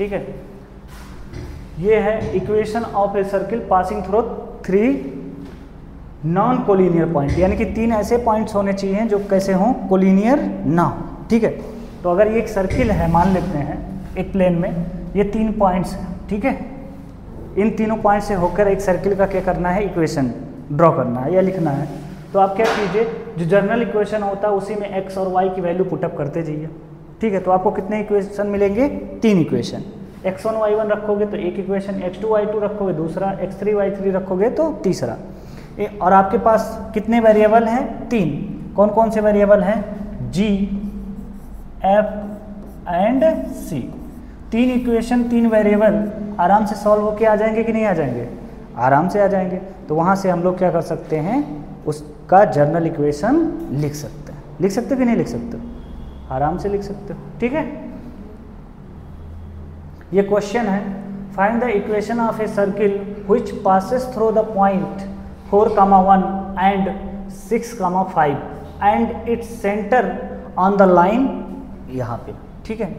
ठीक है। ये है equation of a circle passing through 3 non collinear point, यानी कि 3 ऐसे पॉइंट्स होने चाहिए जो कैसे हों, कोलिनियर ना हो, ठीक है। तो अगर ये एक सर्किल है, मान लेते हैं एक प्लेन में, ये 3 पॉइंट्स हैं, ठीक है। इन तीनों पॉइंट से होकर एक सर्किल का क्या करना है, इक्वेशन ड्रॉ करना है या लिखना है। तो आप क्या कीजिए, जो जनरल इक्वेशन होता है उसी में x और y की वैल्यू पुटअप करते जाइए, ठीक है। तो आपको कितने इक्वेशन मिलेंगे, 3 इक्वेशन। x1 y1 रखोगे तो एक इक्वेशन, x2 y2 रखोगे दूसरा, x3 y3 रखोगे तो तीसरा। और आपके पास कितने वेरिएबल हैं, 3। कौन कौन से वेरिएबल हैं, g, f and c। 3 equation 3 variable आराम से सॉल्व होके आ जाएंगे कि नहीं आ जाएंगे, आराम से आ जाएंगे। तो वहाँ से हम लोग क्या कर सकते हैं, उसका जनरल इक्वेशन लिख सकते हैं। लिख सकते कि नहीं लिख सकते, आराम से लिख सकते हो, ठीक है। ये क्वेश्चन है, find the equation of a circle which passes through the point 4,1 and 6,5 and its centre on the line, यहाँ पे, ठीक है।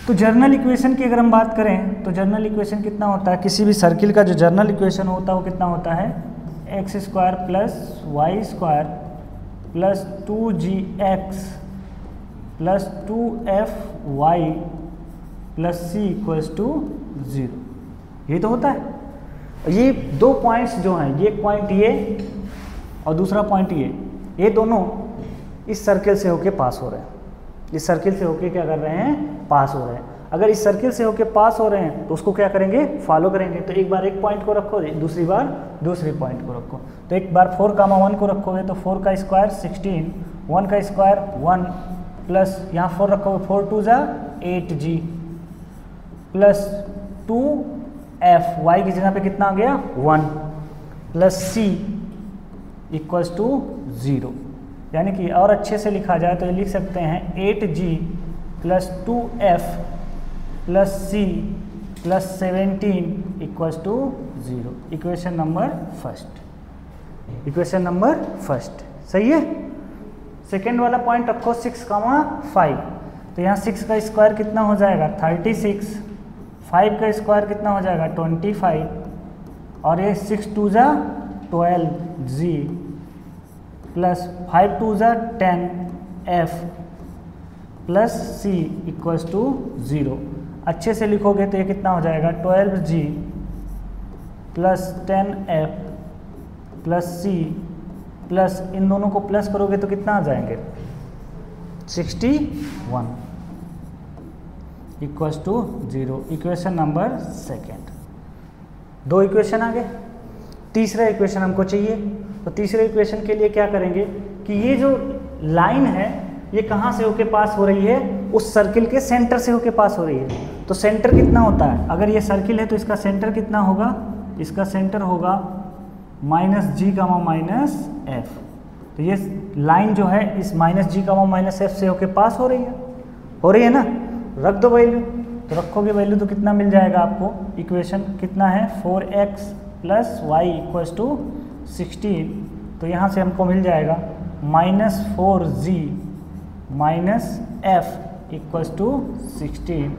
तो जर्नल इक्वेशन की अगर हम बात करें तो जर्नल इक्वेशन कितना होता है, किसी भी सर्किल का जो जर्नल इक्वेशन होता है वो कितना होता है, x² + y² + 2gx + 2fy + c = 0। ये तो होता है। ये 2 पॉइंट्स जो हैं, ये पॉइंट ये और दूसरा पॉइंट ये दोनों इस सर्किल से होके पास हो रहे हैं। इस सर्किल से होके क्या कर रहे हैं, पास हो रहे हैं। अगर इस सर्किल से होके पास हो रहे हैं तो उसको क्या करेंगे, फॉलो करेंगे। तो एक बार एक पॉइंट को रखो, दूसरी बार दूसरी पॉइंट को रखो। तो एक बार 4,1 को रखोगे तो 4 का स्क्वायर 16, 1 का स्क्वायर 1 प्लस यहाँ 4 रखोगे, 4 2 = 8g प्लस 2f, y की जगह पे कितना आ गया 1 प्लस c = 0। यानी कि और अच्छे से लिखा जाए तो ये लिख सकते हैं 8g + 2f + c + 17 = 0। Equation number first, equation number first, सही है। सेकेंड वाला पॉइंट रखो 6,5। तो यहाँ 6 का स्क्वायर कितना हो जाएगा 36, 5 का स्क्वायर कितना हो जाएगा 25 और ये 6 2 = 12g plus 5 2 = 10f plus c = 0। अच्छे से लिखोगे तो ये कितना हो जाएगा 12g plus 10f plus c plus इन दोनों को प्लस करोगे तो कितना आ जाएंगे 61 = 0। Equation number second. 2 इक्वेशन आ गए। तीसरा इक्वेशन हमको चाहिए। तो तीसरे इक्वेशन के लिए क्या करेंगे कि ये जो लाइन है ये कहाँ से होके पास हो रही है, उस सर्किल के सेंटर से होके पास हो रही है। तो सेंटर कितना होता है, अगर ये सर्किल है तो इसका सेंटर कितना होगा, इसका सेंटर होगा -g, -f। तो ये लाइन जो है इस -g, -f से होके पास हो रही है ना। रख दो वैल्यू, तो रखोगे वैल्यू तो कितना मिल जाएगा आपको, इक्वेशन कितना है 4x + y = 16। तो यहाँ से हमको मिल जाएगा -4g -f = 16।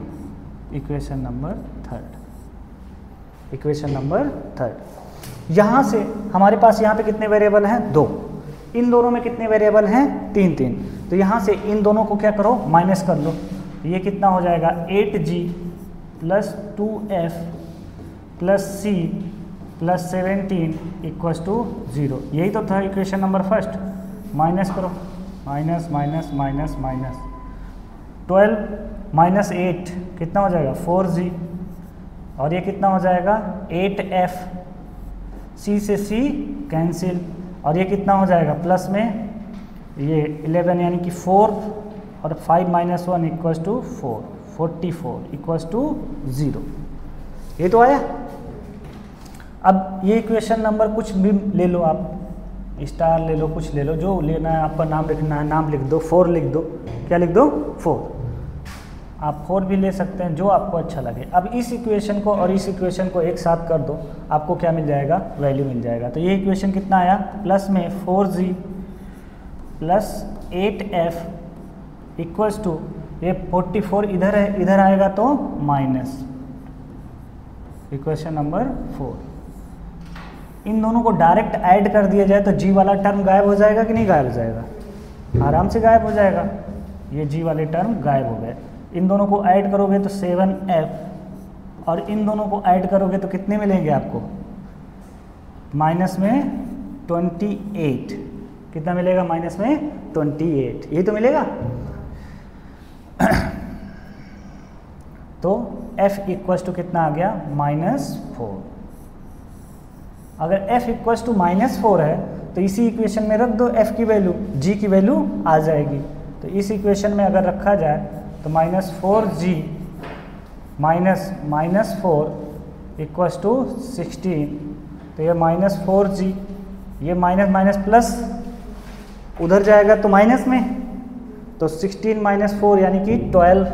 Equation number third, equation number third. यहाँ से हमारे पास यहाँ पे कितने वेरिएबल हैं 2, इन दोनों में कितने वेरिएबल हैं 3 3। तो यहाँ से इन दोनों को क्या करो माइनस कर लो। ये कितना हो जाएगा 8g + 2f + c + 17 = 0। यही तो था इक्वेशन नंबर फर्स्ट। माइनस करो, माइनस माइनस माइनस माइनस 12 - 8 कितना हो जाएगा 4g और ये कितना हो जाएगा 8f, c से c कैंसिल और ये कितना हो जाएगा प्लस में ये 11 यानी कि 4 और 5 - 1 = 4, 44 = 0। ये तो आया। अब ये इक्वेशन नंबर कुछ भी ले लो आप, स्टार ले लो, कुछ ले लो, जो लेना है आपका, नाम लिखना है नाम लिख दो, 4 लिख दो। क्या लिख दो 4, आप 4 भी ले सकते हैं, जो आपको अच्छा लगे। अब इस इक्वेशन को और इस इक्वेशन को एक साथ कर दो, आपको क्या मिल जाएगा वैल्यू मिल जाएगा। तो ये इक्वेशन कितना आया प्लस में 4g + 8f = ये 44 इधर है, इधर आएगा तो माइनस। Equation number 4। इन दोनों को डायरेक्ट ऐड कर दिया जाए तो जी वाला टर्म गायब हो जाएगा कि नहीं गायब हो जाएगा? आराम से गायब हो जाएगा। ये जी वाले टर्म गायब हो गए। इन दोनों को ऐड करोगे तो 7f और इन दोनों को ऐड करोगे तो कितने मिलेंगे आपको? माइनस में 28। कितना मिलेगा माइनस में? 28। यही तो मिलेगा। तो f इक्वस टू कितना आ गया? -4। अगर f इक्वस टू -4 है तो इसी इक्वेशन में रख दो f की वैल्यू, g की वैल्यू आ जाएगी। तो इस इक्वेशन में अगर रखा जाए तो -4g माइनस -4 इक्वस टू 16। तो ये -4g, ये माइनस माइनस प्लस उधर जाएगा तो माइनस में, तो 16 - 4 यानी कि 12।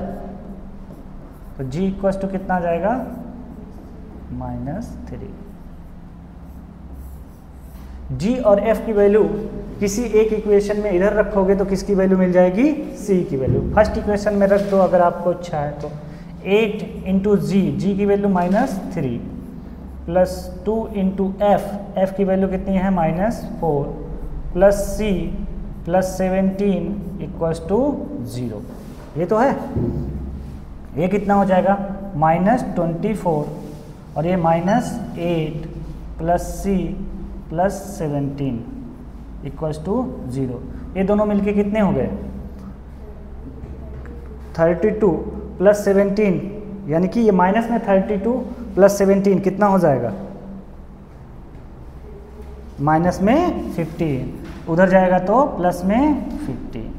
तो g इक्वस टू कितना जाएगा? -3। g और f की वैल्यू किसी एक इक्वेशन में इधर रखोगे तो किसकी वैल्यू मिल जाएगी? c की वैल्यू। फर्स्ट इक्वेशन में रख दो अगर आपको अच्छा है तो। 8 इंटू जी की वैल्यू -3 प्लस 2 इंटू एफ की वैल्यू कितनी है? -4 plus c plus 17 equals to 0। ये तो है। ये कितना हो जाएगा? -24 और ये -8 plus c plus 17 equals to 0। ये दोनों मिलके कितने हो गए? 32 प्लस 17, यानी कि ये माइनस में 32 प्लस 17 कितना हो जाएगा? माइनस में 15। उधर जाएगा तो प्लस में 15।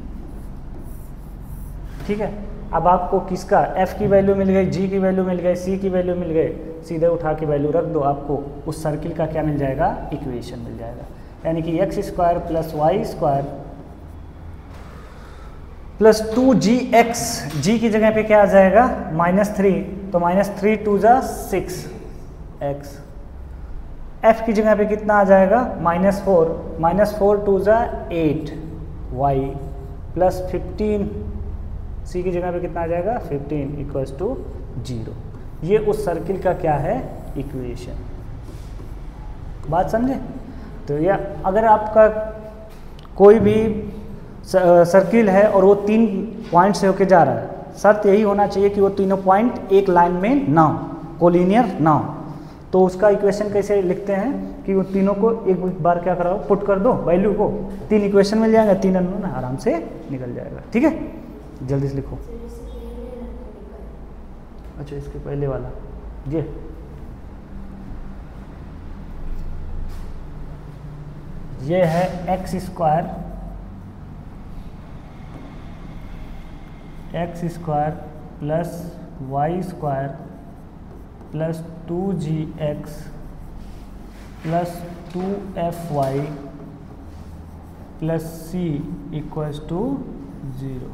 ठीक है। अब आपको किसका? f की वैल्यू मिल गई, g की वैल्यू मिल गई, c की वैल्यू मिल गई। सीधे उठा के वैल्यू रख दो, आपको उस सर्किल का क्या मिल जाएगा? इक्वेशन मिल जाएगा। यानी कि x² plus y² plus 2gx, g की जगह पे क्या आ जाएगा? -3। तो -3 2 जा 6x। f की जगह पे कितना आ जाएगा? -4, -4 2 जा 8y प्लस 15, c की जगह पे कितना आ जाएगा? 15 इक्वल्स टू 0। ये उस सर्किल का क्या है? इक्वेशन। बात समझे? तो ये अगर आपका कोई भी सर्किल है और वो 3 पॉइंट से होके जा रहा है, शर्त यही होना चाहिए कि वो तीनों पॉइंट एक लाइन में ना हो, कोलिनियर ना हो। तो उसका इक्वेशन कैसे लिखते हैं कि वो तीनों को एक बार क्या कराओ? पुट कर दो वैल्यू को, 3 इक्वेशन मिल जाएगा, 3 अननोन आराम से निकल जाएगा। ठीक है, जल्दी से लिखो। अच्छा, इसके पहले वाला ये है x² plus y² plus 2gx plus 2fy plus c equals to 0।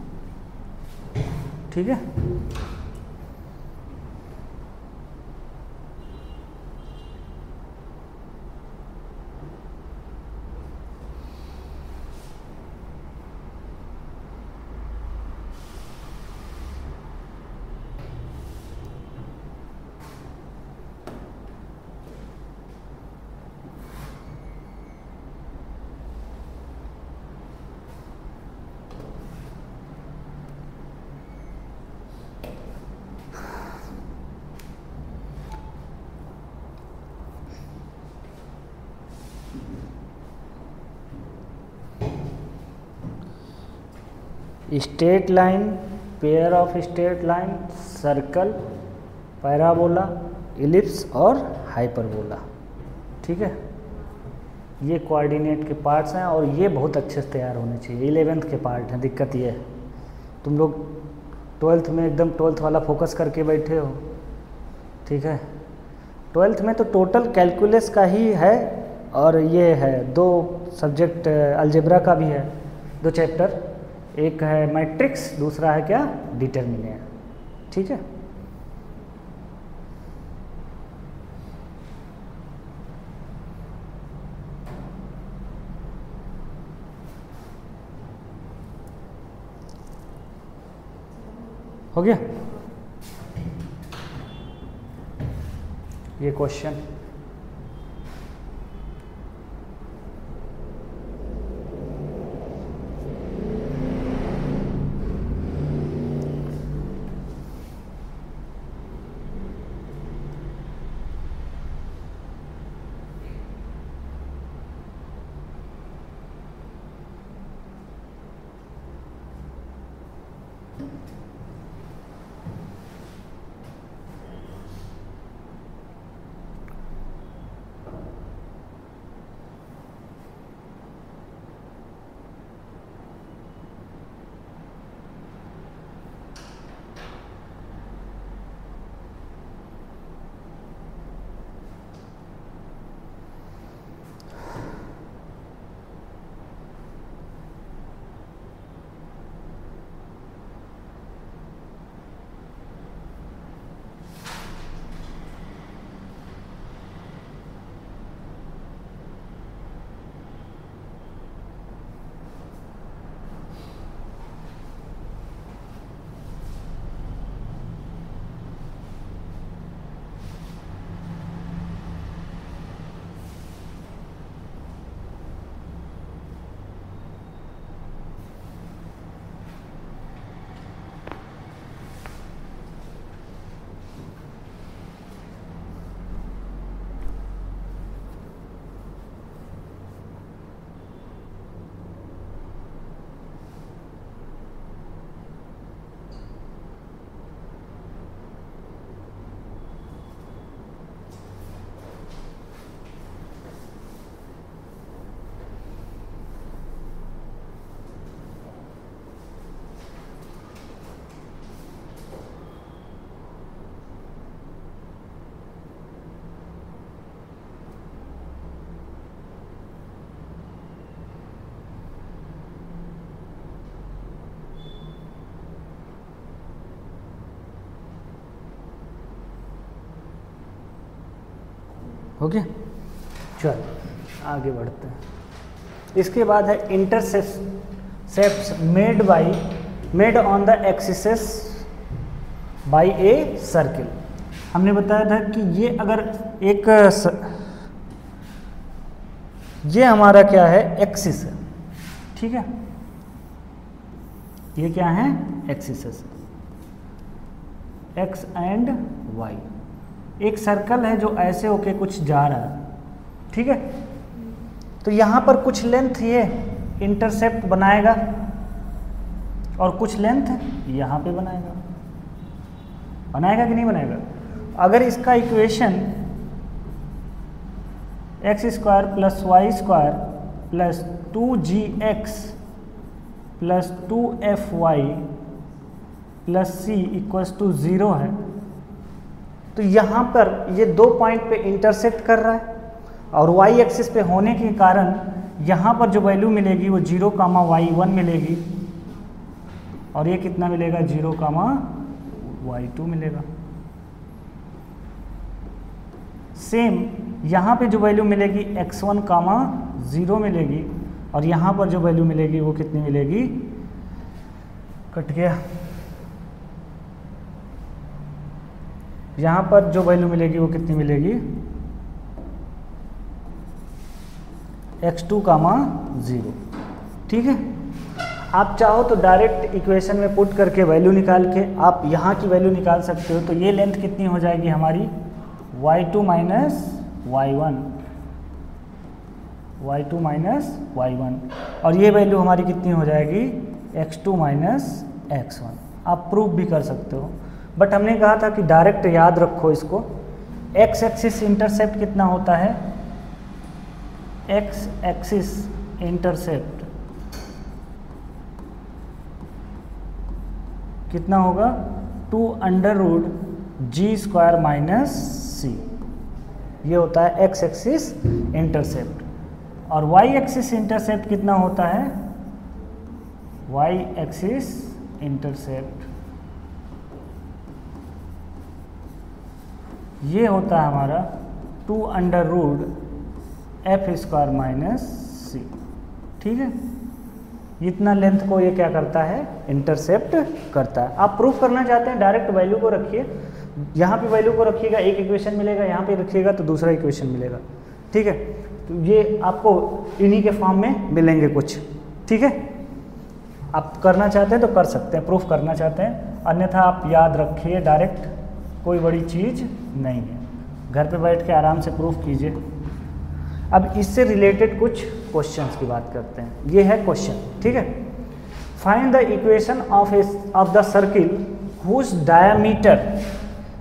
ठीक है। Straight line, pair of straight line, circle, parabola, ellipse और हाइपरबोला। ठीक है, ये कोऑर्डिनेट के पार्ट्स हैं और ये बहुत अच्छे से तैयार होने चाहिए। 11th के पार्ट हैं। दिक्कत ये है तुम लोग 12th में एकदम 12th वाला फोकस करके बैठे हो। ठीक है, 12th में तो टोटल कैलकुलस का ही है और ये है 2 सब्जेक्ट अलजेब्रा का भी है, 2 चैप्टर। एक है मैट्रिक्स, दूसरा है क्या? डिटर्मिनेंट। ठीक है। हो गया ये क्वेश्चन। हो गया, चल आगे बढ़ते हैं। इसके बाद है intercepts made on the axis by a circle. हमने बताया था कि ये अगर एक ये हमारा क्या है, एक्सिस है, ठीक है, ये क्या है, एक्सिस एक्स एंड वाई। एक सर्कल है जो ऐसे होके कुछ जा रहा है, ठीक है। तो यहाँ पर कुछ लेंथ ये इंटरसेप्ट बनाएगा और कुछ लेंथ यहाँ पे बनाएगा कि नहीं बनाएगा। अगर इसका equation X square plus Y square plus 2gx plus 2fy plus c equals to 0 है, तो यहाँ पर ये दो पॉइंट पे इंटरसेक्ट कर रहा है और y एक्सिस पे होने के कारण यहाँ पर जो वैल्यू मिलेगी वो 0,y1 मिलेगी और ये कितना मिलेगा, 0,y2 मिलेगा। सेम यहाँ पे जो वैल्यू मिलेगी x1, 0 मिलेगी और यहाँ पर जो वैल्यू मिलेगी वो कितनी मिलेगी, कट गया, यहाँ पर जो वैल्यू मिलेगी वो कितनी मिलेगी, x2, 0, ठीक है। आप चाहो तो डायरेक्ट इक्वेशन में पुट करके वैल्यू निकाल के आप यहाँ की वैल्यू निकाल सकते हो। तो ये लेंथ कितनी हो जाएगी हमारी, y2 माइनस y1 और ये वैल्यू हमारी कितनी हो जाएगी, x2 माइनस x1। आप प्रूफ भी कर सकते हो, बट हमने कहा था कि डायरेक्ट याद रखो इसको। x एक्सिस इंटरसेप्ट कितना होता है, x एक्सिस इंटरसेप्ट कितना होगा, 2√g² माइनस c, ये होता है x एक्सिस इंटरसेप्ट। और y एक्सिस इंटरसेप्ट कितना होता है, y एक्सिस इंटरसेप्ट ये होता है हमारा 2√f² माइनस c, ठीक है। इतना लेंथ को ये क्या करता है, इंटरसेप्ट करता है। आप प्रूफ करना चाहते हैं, डायरेक्ट वैल्यू को रखिए, यहाँ पे वैल्यू को रखिएगा, एक इक्वेशन मिलेगा, यहाँ पे रखिएगा तो दूसरा इक्वेशन मिलेगा, ठीक है। तो ये आपको इन्हीं के फॉर्म में मिलेंगे कुछ, ठीक है। आप करना चाहते हैं तो कर सकते हैं, प्रूफ करना चाहते हैं, अन्यथा आप याद रखिए, डायरेक्ट कोई बड़ी चीज़ नहीं है, घर पे बैठ के आराम से प्रूफ कीजिए। अब इससे रिलेटेड कुछ क्वेश्चंस की बात करते हैं। ये है क्वेश्चन, ठीक है। Find the equation of the circle whose diameter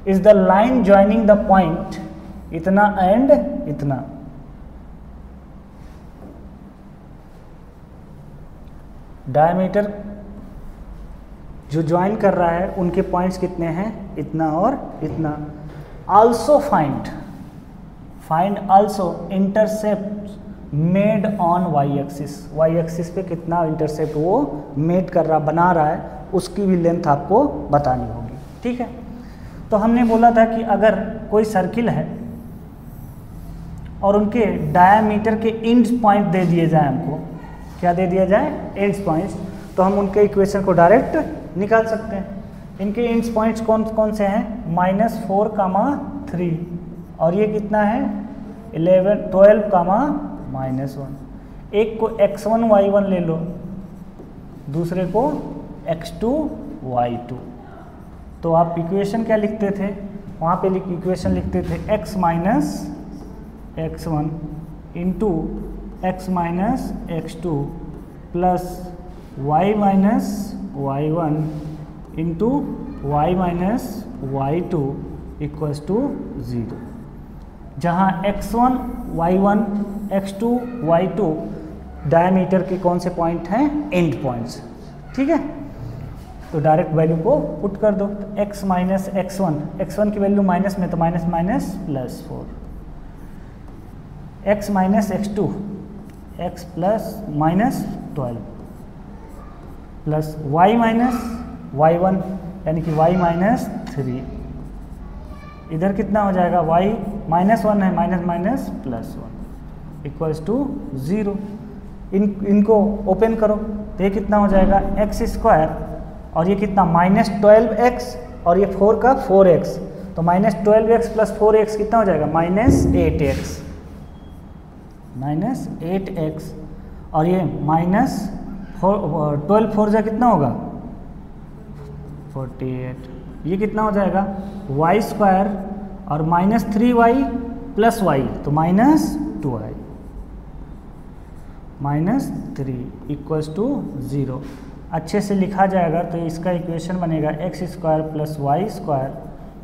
is the line joining the point इतना एंड इतना। डायमीटर जो ज्वाइन कर रहा है उनके पॉइंट्स कितने हैं, इतना और इतना। Also find also intercept made on Y axis, Y axis पे कितना इंटरसेप्ट वो मेड कर रहा, बना रहा है, उसकी भी लेंथ आपको बतानी होगी, ठीक है। तो हमने बोला था कि अगर कोई सर्किल है और उनके डायमीटर के एंड पॉइंट दे दिए जाए, हमको क्या दे दिया जाए, एंड्स पॉइंट्स, तो हम उनके इक्वेशन को डायरेक्ट निकाल सकते हैं। इनके एंड्स पॉइंट्स कौन कौन से हैं, -4, 3, और ये कितना है 11, 12, -1। एक को x1 y1 ले लो, दूसरे को x2 y2। तो आप इक्वेशन क्या लिखते थे, वहाँ पे इक्वेशन लिखते थे x minus x1 into x minus x2 plus y minus y1 into y minus y2 equals to 0, जहाँ x1 y1 x2 y2 diameter के कौन से पॉइंट हैं, एंड पॉइंट्स, ठीक है। तो डायरेक्ट वैल्यू को पुट कर दो, तो x माइनस x1 की वैल्यू माइनस में, तो minus minus plus 4, x minus x2 x plus minus 12 plus y minus y1 यानी कि y माइनस 3, इधर कितना हो जाएगा, y -1 है, minus minus plus 1 equals to 0। इनको ओपन करो तो ये कितना हो जाएगा, एक्स स्क्वायर, और ये कितना -12x, और ये 4 का 4x, तो -12x प्लस 4x कितना हो जाएगा, -8x, और ये -12 4 जा कितना होगा 48, ये कितना हो जाएगा y स्क्वायर और -3y प्लस y, तो -2y -3 इक्वल्स टू 0। अच्छे से लिखा जाएगा तो इसका इक्वेशन बनेगा x square plus Y square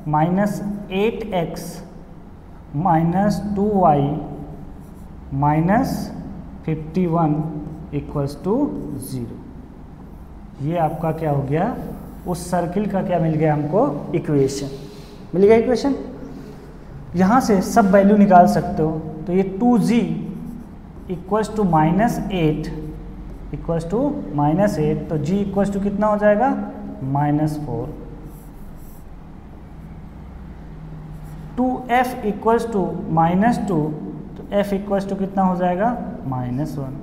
-8x -2y -51 equals to 0। ये आपका क्या हो गया, उस सर्किल का क्या मिल गया हमको, इक्वेशन मिल गया। इक्वेशन यहाँ से सब वैल्यू निकाल सकते हो, तो ये 2g equals to -8 equals to -8, तो g इक्वल्स टू कितना हो जाएगा -4। 2f इक्वल्स टू -2, तो f इक्वल्स टू कितना हो जाएगा -1,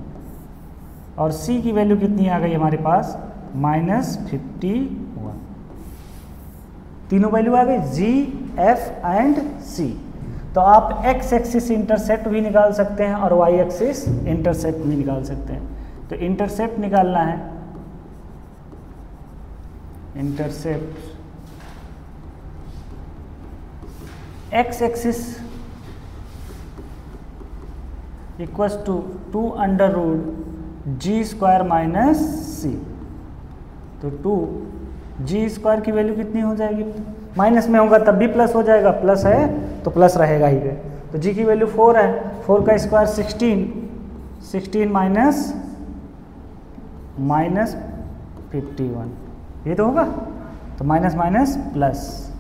और c की वैल्यू कितनी आ गई हमारे पास -51। तीनों वैल्यू आ गई g, f एंड c। तो आप x एक्सिस इंटरसेप्ट भी निकाल सकते हैं और y एक्सिस इंटरसेप्ट भी निकाल सकते हैं। तो इंटरसेप्ट निकालना है, intercept x axis equals to 2√g² minus c, तो 2g² की वैल्यू कितनी हो जाएगी, माइनस में होगा तब भी प्लस हो जाएगा, प्लस है तो प्लस रहेगा ही। तो g की वैल्यू 4 है, 4 का स्क्वायर 16 माइनस 51, ये तो होगा, तो माइनस माइनस प्लस,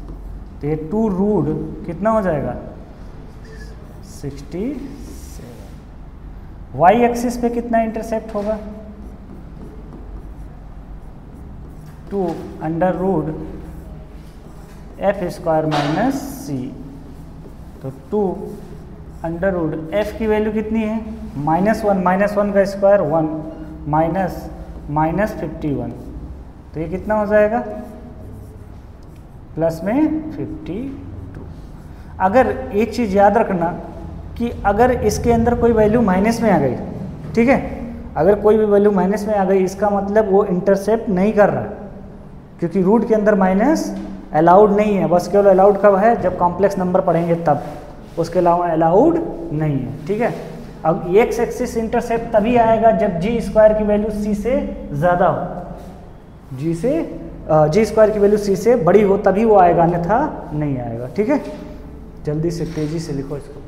तो ये 2√ कितना हो जाएगा 67। y एक्सिस पे कितना इंटरसेप्ट होगा 2√f² माइनस c, तो 2√f की वैल्यू कितनी है -1 का स्क्वायर 1 माइनस -51, तो ये कितना हो जाएगा प्लस में 52। अगर एक चीज़ याद रखना कि अगर इसके अंदर कोई वैल्यू माइनस में आ गई, ठीक है, अगर कोई भी वैल्यू माइनस में आ गई इसका मतलब वो इंटरसेप्ट नहीं कर रहा, क्योंकि रूट के अंदर माइनस अलाउड नहीं है, बस केवल अलाउड कब है जब कॉम्प्लेक्स नंबर पढ़ेंगे तब, उसके अलावा अलाउड नहीं है, ठीक है। अब एक्स एक्सिस इंटरसेप्ट तभी आएगा जब जी स्क्वायर की वैल्यू सी से ज़्यादा हो, जी स्क्वायर की वैल्यू सी से बड़ी हो तभी वो आएगा, अन्यथा नहीं आएगा, ठीक है। जल्दी से तेजी से लिखो इसको।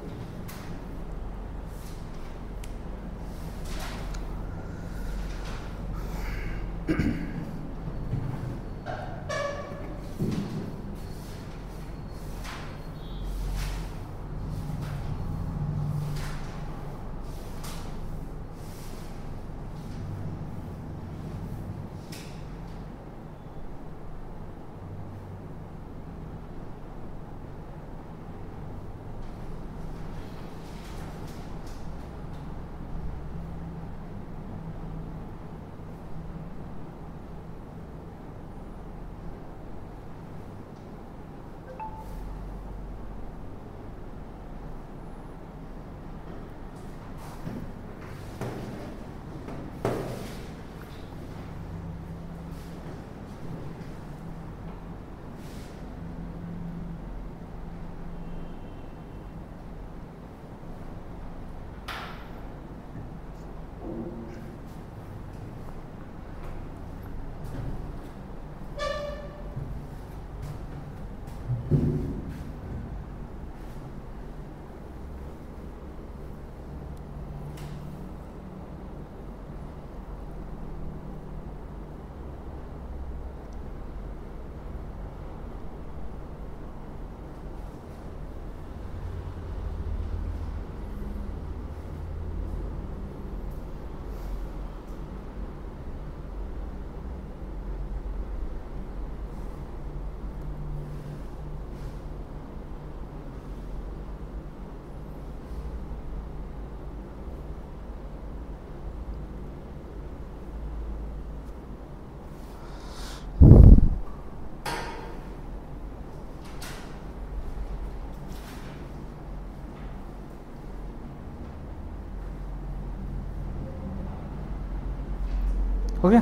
हो गया।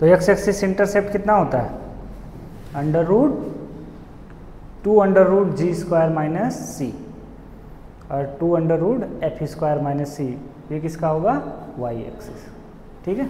तो एक्स एक्सिस इंटरसेप्ट कितना होता है, √2√g² माइनस सी और 2√f² माइनस सी, ये किसका होगा, वाई एक्सिस, ठीक है।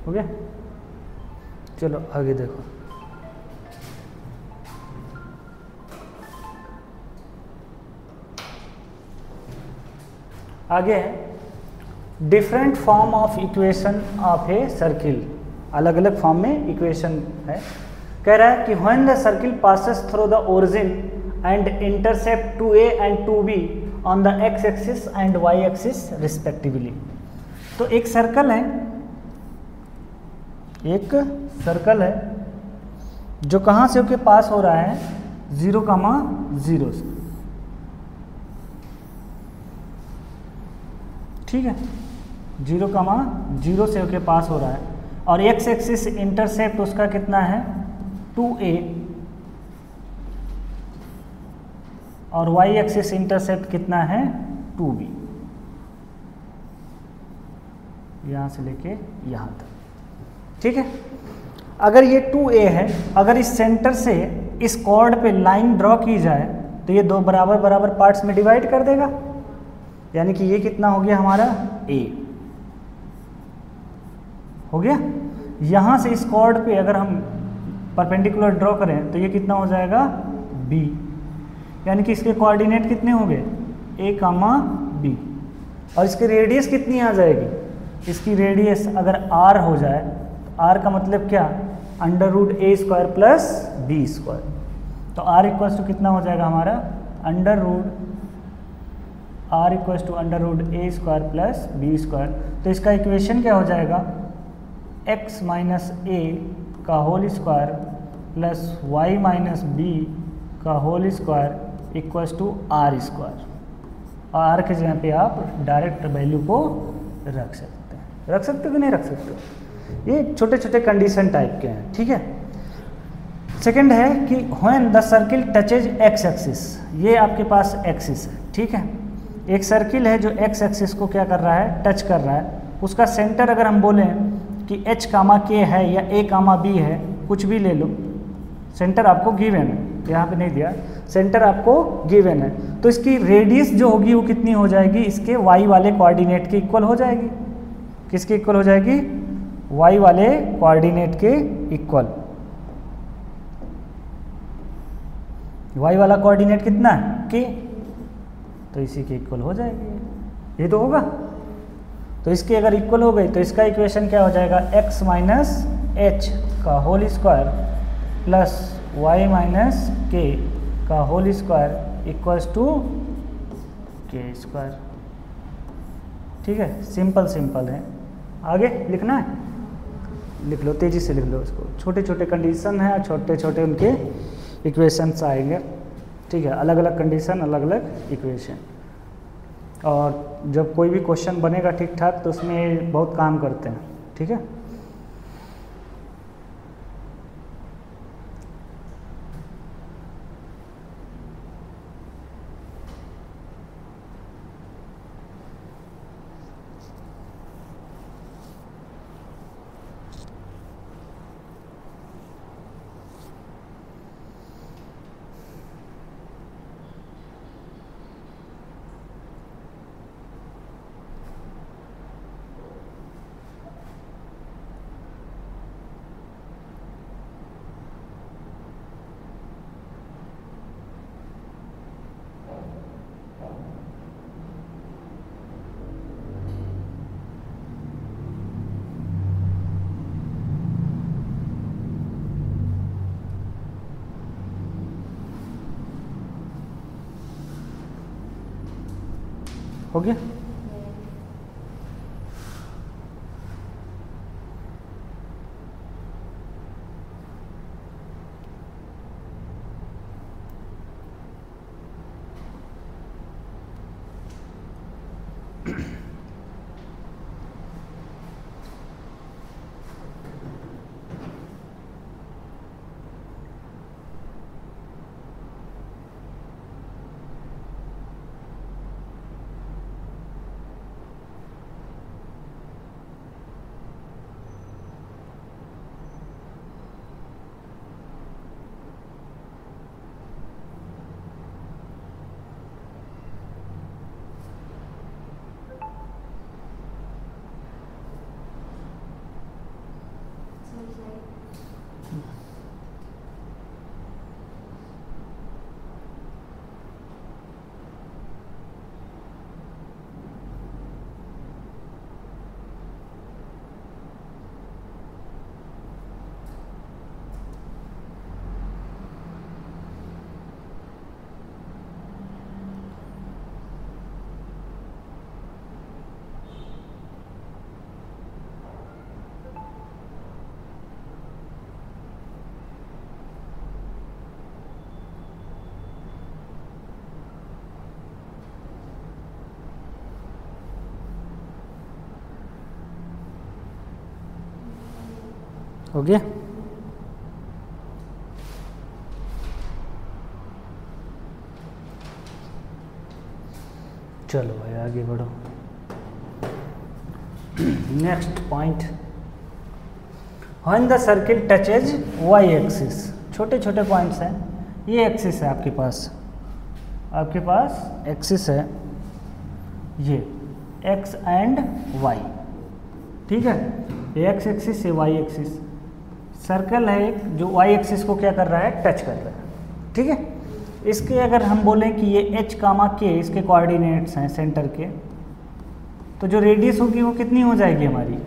हो गया। चलो आगे देखो, आगे है different form of equation of a circle, अलग अलग फॉर्म में इक्वेशन है। कह रहा है कि when the circle passes through the origin and intercept 2a and 2b on the X axis and Y axis respectively. तो एक सर्कल है जो कहाँ से होके पास हो रहा है, 0,0 से, ठीक है, 0,0 से होके पास हो रहा है, और एक्स एक्सिस इंटरसेप्ट उसका कितना है 2a, और वाई एक्सिस इंटरसेप्ट कितना है 2b, यहाँ से लेके यहाँ तक, ठीक है। अगर ये 2a है, अगर इस सेंटर से इस कॉर्ड पे लाइन ड्रॉ की जाए तो ये दो बराबर बराबर पार्ट्स में डिवाइड कर देगा, यानी कि ये कितना हो गया हमारा a हो गया। यहाँ से इस कॉर्ड पे अगर हम परपेंडिकुलर ड्रॉ करें तो ये कितना हो जाएगा b, यानी कि इसके कोऑर्डिनेट कितने हो गए a, b, और इसकी रेडियस कितनी आ जाएगी इसकी रेडियस अगर r हो जाए तो r का मतलब क्या, √a² प्लस b²। तो r इक्वल्स टू कितना हो जाएगा हमारा, r equals to √a² plus b²। तो इसका इक्वेशन क्या हो जाएगा, x माइनस a का whole square plus y minus b का whole square equals to r²। और r के जगह पे आप डायरेक्ट वैल्यू को रख सकते हो कि नहीं रख सकते हो। ये छोटे छोटे कंडीशन टाइप के हैं, ठीक है। सेकंड है कि when the circle touches x axis, ये आपके पास एक्सिस है, ठीक है। एक सर्किल है जो x एक्सिस को क्या कर रहा है, टच कर रहा है। उसका सेंटर अगर हम बोलें कि h, k है या a, b है, कुछ भी ले लो, सेंटर आपको गिवन है, यहाँ पे नहीं दिया, सेंटर आपको गिवन है। तो इसकी रेडियस जो होगी वो कितनी हो जाएगी, इसके y वाले कोऑर्डिनेट के इक्वल हो जाएगी। किसके इक्वल हो जाएगी, y वाले कोऑर्डिनेट के इक्वल। y वाला कोऑर्डिनेट कितना है, k, तो इसी के इक्वल हो जाएगी। ये तो होगा। तो इसके अगर इक्वल हो गई तो इसका इक्वेशन क्या हो जाएगा, x माइनस h का whole square plus y minus k का whole square equals to k²। ठीक है, सिंपल सिंपल है। आगे लिखना है, लिख लो, तेज़ी से लिख लो इसको। छोटे छोटे कंडीशन है, छोटे छोटे उनके इक्वेशंस आएंगे, ठीक है। अलग अलग कंडीशन, अलग अलग इक्वेशन। और जब कोई भी क्वेश्चन बनेगा ठीक ठाक तो उसमें बहुत काम करते हैं, ठीक है। हो गया। हो गया। चलो भाई आगे बढ़ो। Next point, when the circle touches Y axis. छोटे छोटे पॉइंट्स हैं। ये एक्सिस है आपके पास एक्सिस है, ये एक्स एंड वाई, ठीक है। ये एक्स एक्सिस, ये वाई एक्सिस। सर्कल है एक जो वाई एक्सिस को क्या कर रहा है, टच कर रहा है, ठीक है। इसके अगर हम बोलें कि ये h, k इसके कोऑर्डिनेट्स हैं सेंटर के, तो जो रेडियस होगी वो कितनी हो जाएगी हमारी,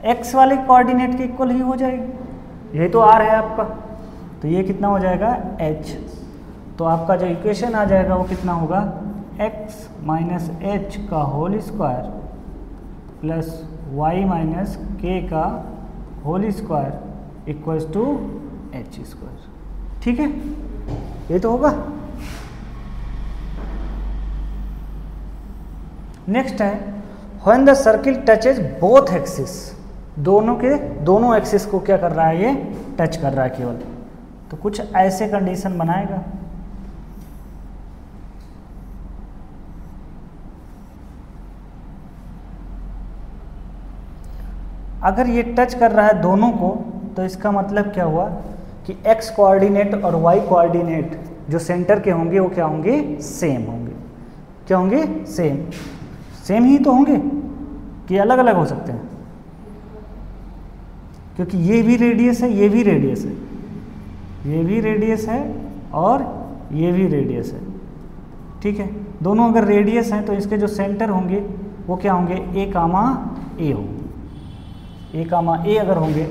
एक्स वाले कोऑर्डिनेट के इक्वल ही हो जाएगी। यही तो आर है आपका, तो ये कितना हो जाएगा एच। तो आपका जो इक्वेशन आ जाएगा वो कितना होगा, एक्स माइनस एच का whole square plus Y minus K का whole square equals to H square. ठीक है, ये तो होगा। नेक्स्ट है when the circle touches both axis, दोनों एक्सिस को क्या कर रहा है, ये टच कर रहा है केवल। तो कुछ ऐसे कंडीशन बनाएगा। अगर ये टच कर रहा है दोनों को, तो इसका मतलब क्या हुआ कि एक्स कोऑर्डिनेट और वाई कोऑर्डिनेट जो सेंटर के होंगे वो क्या होंगे, सेम होंगे। क्या होंगे, सेम। सेम ही तो होंगे कि अलग अलग हो सकते हैं, क्योंकि ये भी रेडियस है, ये भी रेडियस है, ये भी रेडियस है और ये भी रेडियस है। ठीक है, दोनों अगर रेडियस हैं तो इसके जो सेंटर होंगे वो क्या होंगे, ए कामा ए होंगे। ए कामा ए अगर होंगे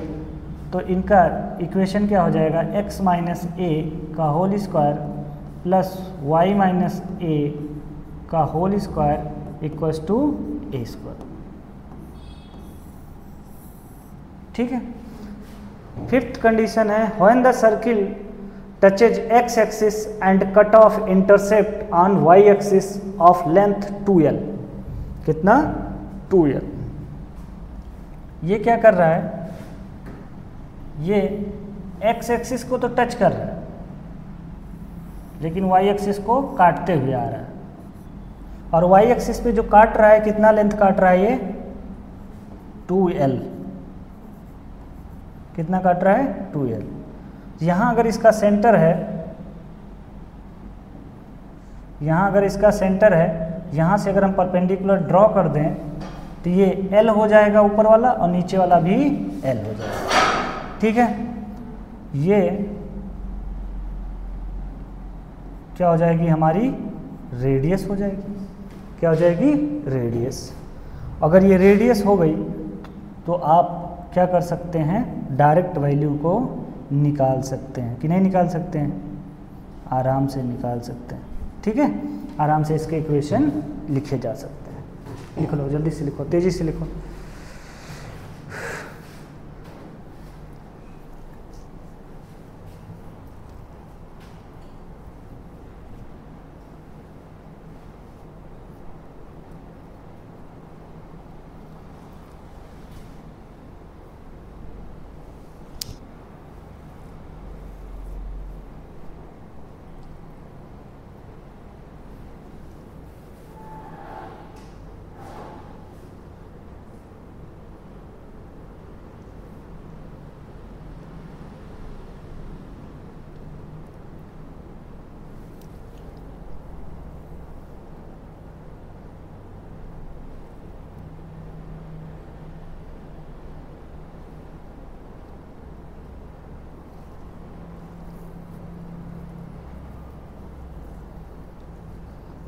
तो इनका इक्वेशन क्या हो जाएगा, एक्स माइनस ए का whole square plus Y minus a का whole square equals to a square. ठीक है। फिफ्थ कंडीशन है when the circle touches x axis and cut off intercept on Y axis of length 2l। कितना, 2l। ये क्या कर रहा है, ये एक्स एक्सिस को तो टच कर रहा है लेकिन वाई एक्सिस को काटते हुए आ रहा है। और वाई एक्सिस पे जो काट रहा है, कितना लेंथ काट रहा है, ये 2l। कितना काट रहा है, 2l। यहाँ अगर इसका सेंटर है, यहाँ अगर इसका सेंटर है, यहाँ से अगर हम परपेंडिकुलर ड्रॉ कर दें तो ये l हो जाएगा ऊपर वाला और नीचे वाला भी l हो जाएगा। ठीक है, ये क्या हो जाएगी, हमारी रेडियस हो जाएगी। क्या हो जाएगी, रेडियस। अगर ये रेडियस हो गई तो आप क्या कर सकते हैं, डायरेक्ट वैल्यू को निकाल सकते हैं कि नहीं निकाल सकते हैं, आराम से निकाल सकते हैं। ठीक है, आराम से इसके इक्वेशन लिखे जा सकते हैं। लिख लो, जल्दी से लिखो, तेजी से लिखो।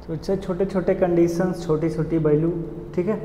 तो इससे छोटे छोटे कंडीशंस, छोटी छोटी वैल्यू। ठीक है,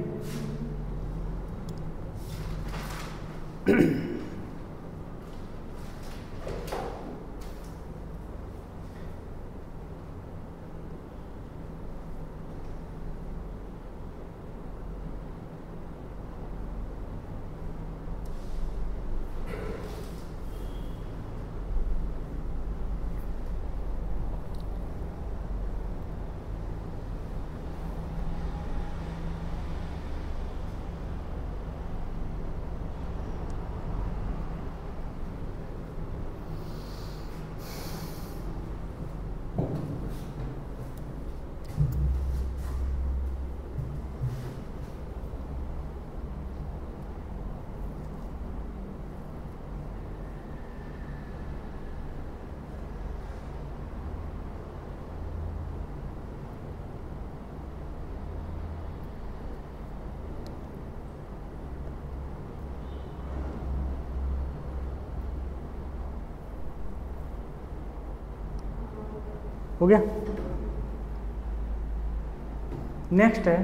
हो गया। नेक्स्ट है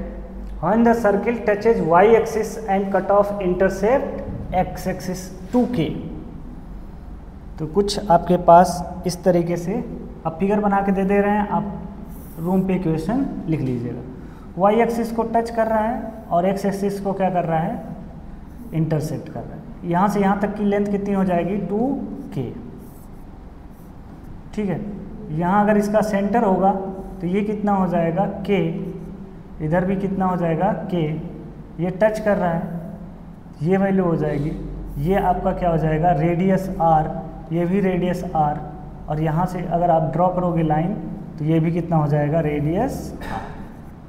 When the circle touches y axis and cut off intercept x axis 2k, तो कुछ आपके पास इस तरीके से अब फिगर बना के दे रहे हैं, आप रूम पे इक्वेशन लिख लीजिएगा। y एक्सिस को टच कर रहा है और x एक्सिस को क्या कर रहा है, इंटरसेक्ट कर रहा है। यहाँ से यहाँ तक की लेंथ कितनी हो जाएगी, 2k। ठीक है, यहाँ अगर इसका सेंटर होगा तो ये कितना हो जाएगा, k, इधर भी कितना हो जाएगा, k। ये टच कर रहा है, ये वैल्यू हो जाएगी, ये आपका क्या हो जाएगा, रेडियस r, ये भी रेडियस r, और यहाँ से अगर आप ड्रॉ करोगे लाइन तो ये भी कितना हो जाएगा, रेडियस r।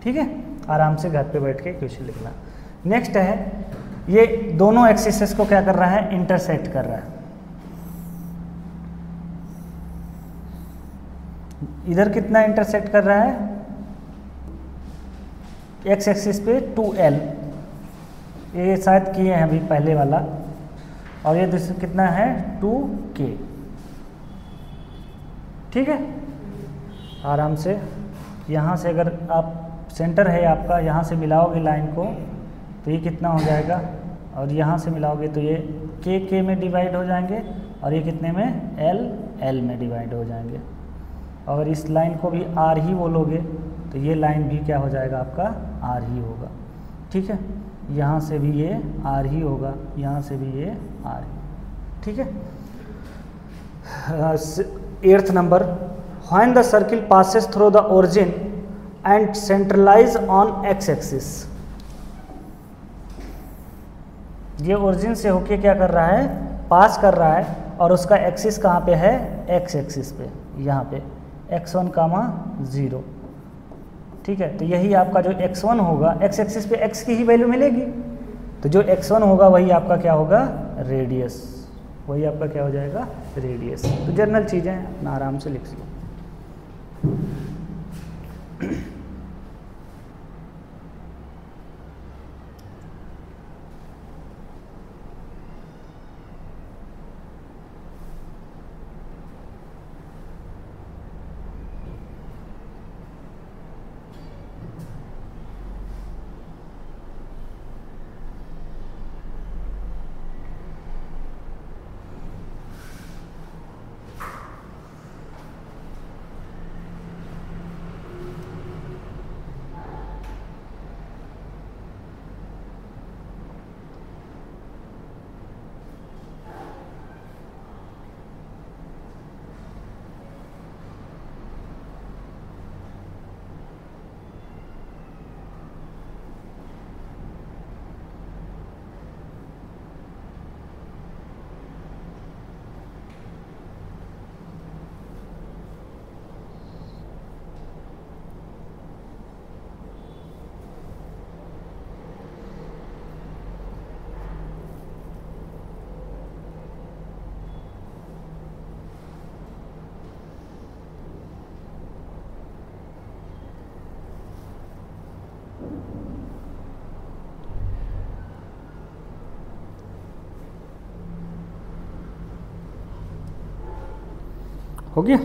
ठीक है, आराम से घर पे बैठ के इक्वेशन लिखना। नेक्स्ट है, ये दोनों एक्सिस को क्या कर रहा है, इंटरसेक्ट कर रहा है। इधर कितना इंटरसेक्ट कर रहा है, एक्स एक्सिस पे 2l, ये शायद किए हैं अभी पहले वाला, और ये दूसरा कितना है, 2k। ठीक है, आराम से यहाँ से अगर आप सेंटर है आपका, यहाँ से मिलाओगे लाइन को तो ये कितना हो जाएगा, और यहाँ से मिलाओगे तो ये k में डिवाइड हो जाएंगे, और ये कितने में, l में डिवाइड हो जाएंगे। अगर इस लाइन को भी r ही बोलोगे तो ये लाइन भी क्या हो जाएगा, आपका r ही होगा। ठीक है, यहाँ से भी ये r ही होगा, यहाँ से भी ये r ही। ठीक है, 8th number, when the circle passes through the origin and centralise on X axis. ये ओरिजिन से होके क्या कर रहा है, पास कर रहा है, और उसका एक्सिस कहाँ पे है, एक्स एक्सिस पे, यहाँ पे x1, 0। ठीक है, तो यही आपका जो x1 होगा, एक्स एक्सिस पे x की ही वैल्यू मिलेगी, तो जो x1 होगा वही आपका क्या होगा, रेडियस, वही आपका क्या हो जाएगा, रेडियस। तो जनरल चीज़ें अपना आराम से लिख लो। हो गया।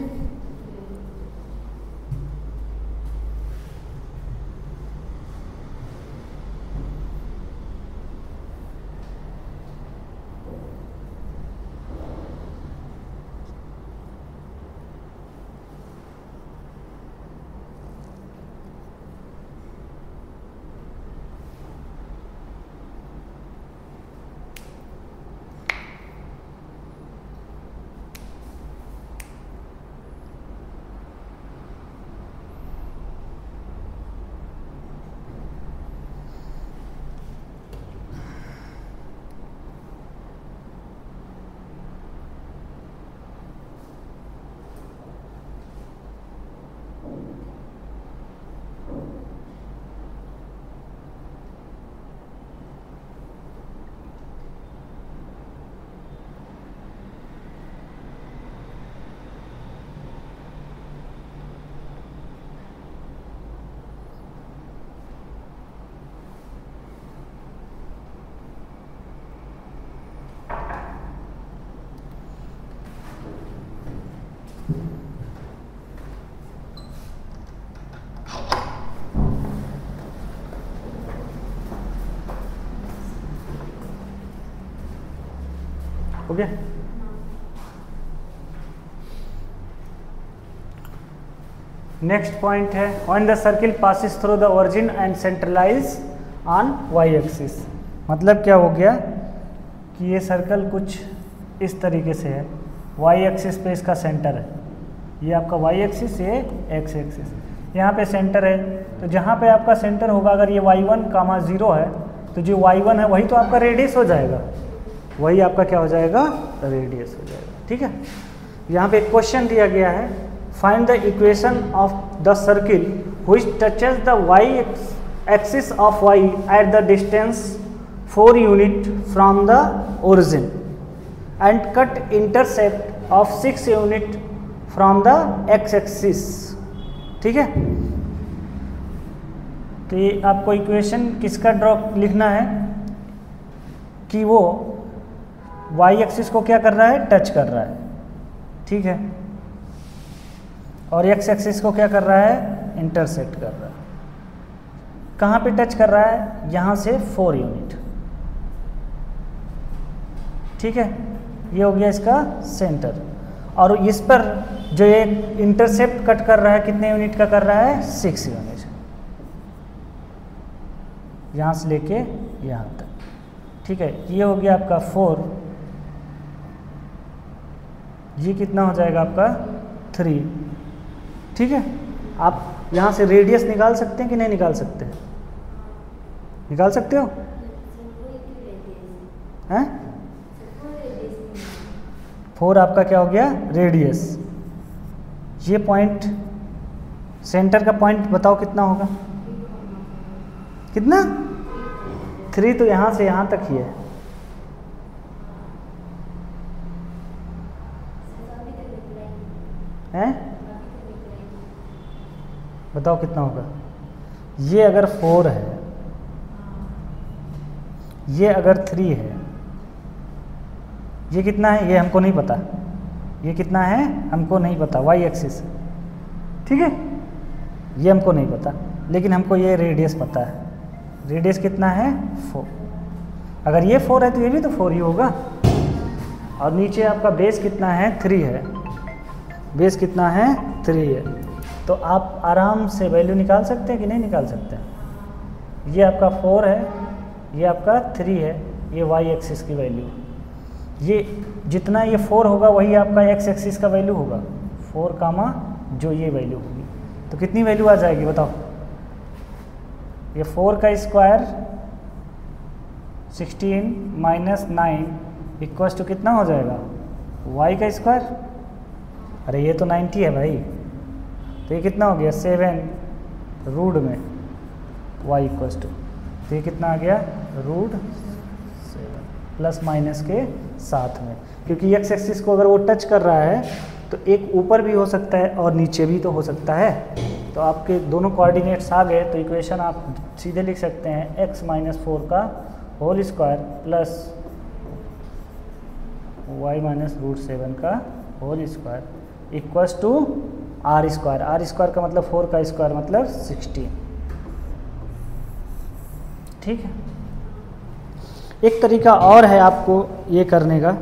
गया। नेक्स्ट पॉइंट है when the circle passes through the origin and centralise on Y axis. मतलब क्या हो गया कि ये सर्कल कुछ इस तरीके से है, वाई एक्सिस पे इसका सेंटर है, ये आपका वाई एक्सिस, ये एक्स एक्सिस, यहाँ पे सेंटर है। तो जहाँ पे आपका सेंटर होगा, अगर ये y1, 0 है, तो जो y1 है वही तो आपका रेडियस हो जाएगा, वही आपका क्या हो जाएगा, रेडियस हो जाएगा। ठीक है, यहाँ पे एक क्वेश्चन दिया गया है, find the equation of the circle which touches the y axis of y at the distance 4 unit from the origin and cut intercept of 6 unit from the x axis. ठीक है, तो ये आपको इक्वेशन किसका draw लिखना है कि वो y एक्सिस को क्या कर रहा है, टच कर रहा है। ठीक है, और x एक्सिस को क्या कर रहा है, इंटरसेक्ट कर रहा है। कहाँ पे टच कर रहा है, यहाँ से 4 यूनिट। ठीक है, ये हो गया इसका सेंटर, और इस पर जो ये इंटरसेप्ट कट कर रहा है कितने यूनिट का कर रहा है, 6 यूनिट, यहाँ से लेके यहाँ तक। ठीक है, ये हो गया आपका 4, ये कितना हो जाएगा आपका 3। ठीक है, आप यहाँ से रेडियस निकाल सकते हैं कि नहीं निकाल सकते हैं, निकाल सकते हो हैं। 4 आपका क्या हो गया, रेडियस। ये पॉइंट, सेंटर का पॉइंट बताओ कितना होगा, कितना, 3, तो यहाँ से यहाँ तक ही है। हैं, बताओ कितना होगा। ये अगर 4 है, ये अगर 3 है, ये कितना है, ये हमको नहीं पता, ये कितना है हमको नहीं पता, वाई एक्सिस। ठीक है, ये हमको नहीं पता, लेकिन हमको ये रेडियस पता है, रेडियस कितना है 4। अगर ये 4 है तो ये भी तो 4 ही होगा। और नीचे आपका बेस कितना है, 3 है, बेस कितना है, 3 है। तो आप आराम से वैल्यू निकाल सकते हैं कि नहीं निकाल सकते हैं। ये आपका 4 है, ये आपका 3 है, ये वाई एक्सिस की वैल्यू। ये जितना ये 4 होगा वही आपका एक्स एक्सिस का वैल्यू होगा, 4 कामा जो ये वैल्यू होगी। तो कितनी वैल्यू आ जाएगी बताओ, ये 4 का स्क्वायर 16 माइनस 9 इक्वल्स टू कितना हो जाएगा, y का स्क्वायर। अरे ये तो 90 है भाई, तो ये कितना हो गया 7 रूट में y इक्वल्स टू, तो ये कितना आ गया रूट 7 प्लस माइनस के साथ में, क्योंकि x एक्सिस को अगर वो टच कर रहा है तो एक ऊपर भी हो सकता है और नीचे भी तो हो सकता है। तो आपके दोनों कोऑर्डिनेट्स आ गए, तो इक्वेशन आप सीधे लिख सकते हैं x माइनस 4 का whole square plus y minus root 7 का whole square equals to R square. R square का मतलब 4 का स्क्वायर मतलब 16। ठीक है, एक तरीका और है आपको ये करने का,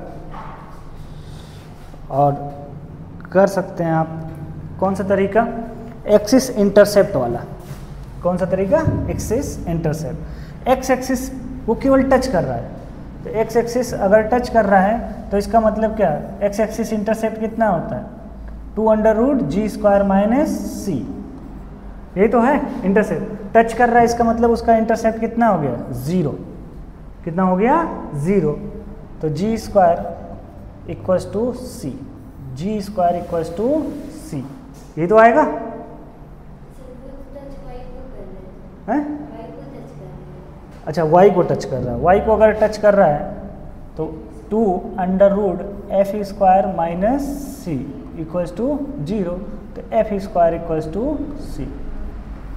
और कर सकते हैं आप। कौन सा तरीका, एक्सिस इंटरसेप्ट वाला। कौन सा तरीका, एक्सिस इंटरसेप्ट। एक्स एक्सिस वो केवल टच कर रहा है, तो एक्स एक्सिस अगर टच कर रहा है तो इसका मतलब क्या, एक्स एक्सिस इंटरसेप्ट कितना होता है 2√g² माइनस सी, यही तो है इंटरसेप्ट। टच कर रहा है इसका मतलब उसका इंटरसेप्ट कितना हो गया 0, कितना हो गया 0। तो g² इक्वल्स टू सी, g² इक्वल्स टू सी, यही तो आएगा है। अच्छा, y को टच कर रहा है, y को अगर टच कर रहा है तो 2√f² minus c equals to 0, तो f² इक्वल्स टू सी,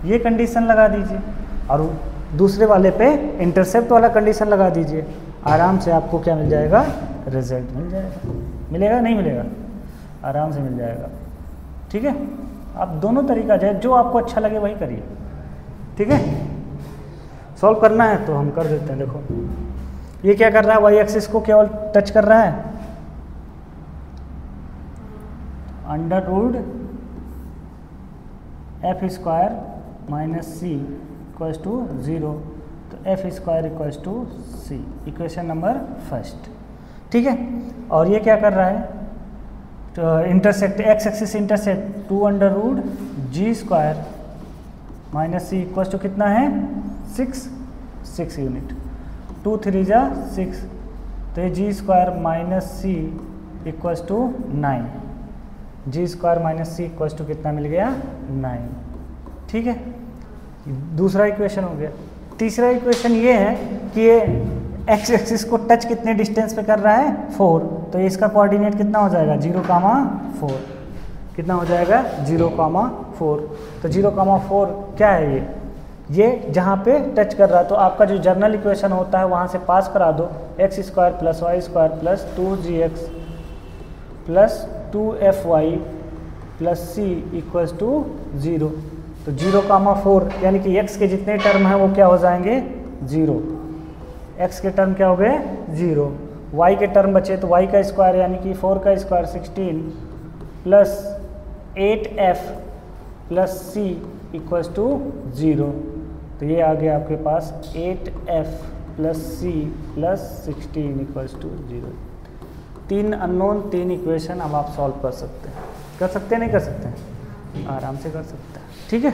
ये कंडीशन लगा दीजिए और दूसरे वाले पे इंटरसेप्ट वाला कंडीशन लगा दीजिए, आराम से आपको क्या मिल जाएगा, रिजल्ट मिल जाएगा। मिलेगा नहीं मिलेगा, आराम से मिल जाएगा। ठीक है, आप दोनों तरीका जो आपको अच्छा लगे वही करिए। ठीक है, सॉल्व करना है तो हम कर देते हैं। देखो ये क्या कर रहा है, वाई एक्सिस को केवल टच कर रहा है, under root f square minus c equals to 0, तो f square equals to c, equation number first. ठीक है, और ये क्या कर रहा है, तो intersect x axis intersect 2 under root g square minus c equals to कितना है 6 यूनिट, 2 3 जा 6, तो ये g square minus c equals to 9, g square minus c equals to कितना मिल गया 9। ठीक है, दूसरा इक्वेशन हो गया। तीसरा इक्वेशन ये है कि ये एक्स एक्सिस को टच कितने डिस्टेंस पे कर रहा है 4, तो इसका कोऑर्डिनेट कितना हो जाएगा 0,4, कितना हो जाएगा 0,4, तो 0,4 क्या है ये जहाँ पे टच कर रहा है, तो आपका जो जर्नल इक्वेशन होता है वहाँ से पास करा दो, x square plus Y square plus 2gx plus 2fy plus c equals to 0, तो 0,4 यानी कि x के जितने टर्म हैं वो क्या हो जाएंगे 0, x के टर्म क्या हो गए 0, y के टर्म बचे तो y का स्क्वायर यानी कि 4 का square 16 plus 8f plus c equals to 0, तो ये आ गया आपके पास 8f plus c plus 16 equals to 0। 3 unknown 3 equation अब आप सॉल्व कर सकते हैं, नहीं कर सकते हैं, आराम से कर सकते हैं। ठीक है,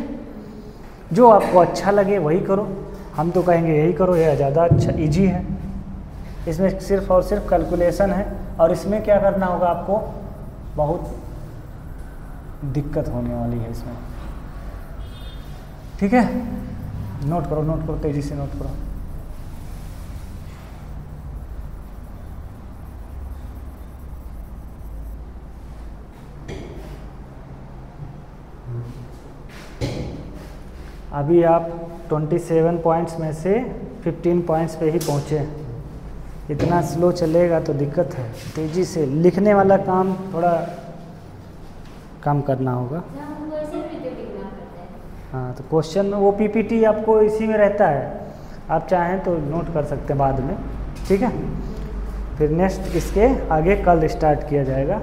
जो आपको अच्छा लगे वही करो, हम तो कहेंगे यही करो, यह ज़्यादा अच्छा इजी है, इसमें सिर्फ और सिर्फ कैलकुलेशन है, और इसमें क्या करना होगा आपको, बहुत दिक्कत होने वाली है इसमें। ठीक है, नोट करो तेज़ी से नोट करो। अभी आप 27 पॉइंट्स में से 15 पॉइंट्स पे ही पहुँचे, इतना स्लो चलेगा तो दिक्कत है, तेज़ी से लिखने वाला काम थोड़ा कम करना होगा। हाँ, तो क्वेश्चन वो पीपीटी आपको इसी में रहता है, आप चाहें तो नोट कर सकते हैं बाद में। ठीक है, फिर नेक्स्ट इसके आगे कल स्टार्ट किया जाएगा।